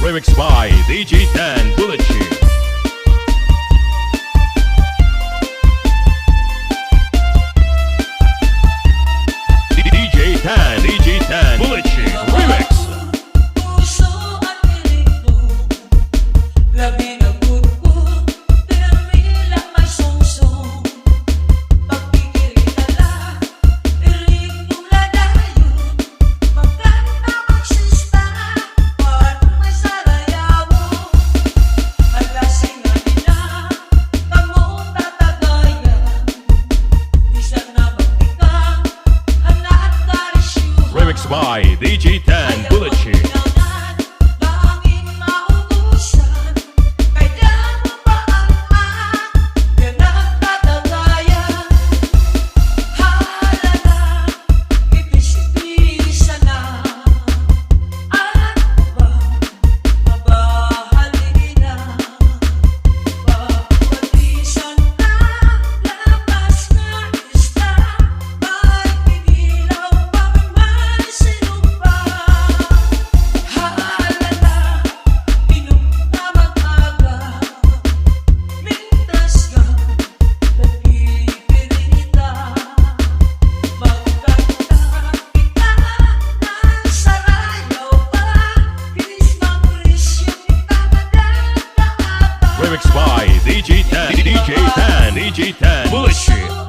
Remix by DJ Dan Bulachi. DJ Dan Bulachi Remix. Puso at piling mo, labi ng puto, permila may sungsong. Pagkikilala, ilig mong ladayo, magkanta magsista, parang may sarayawo. Alasin na nila, kamong tatagayan, isang na magtikang, hanat karisyuhan. Remix by DJ Dan Bulachi. Remix by DJ Dan Bulachi.